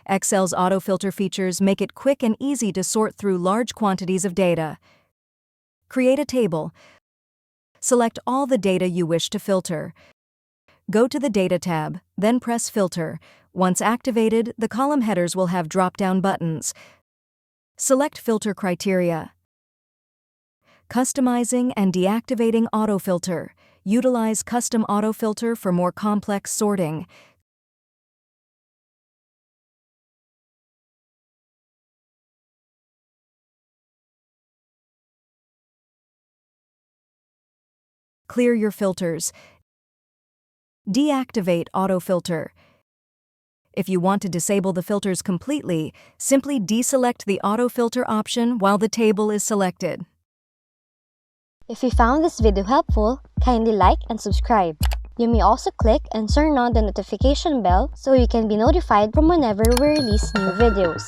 Excel's AutoFilter features make it quick and easy to sort through large quantities of data. Create a table. Select all the data you wish to filter. Go to the Data tab, then press Filter. Once activated, the column headers will have drop-down buttons. Select Filter Criteria. Customizing and deactivating AutoFilter. Utilize Custom AutoFilter for more complex sorting. Clear your filters. Deactivate AutoFilter. If you want to disable the filters completely, simply deselect the AutoFilter option while the table is selected. If you found this video helpful, kindly like and subscribe. You may also click and turn on the notification bell so you can be notified from whenever we release new videos.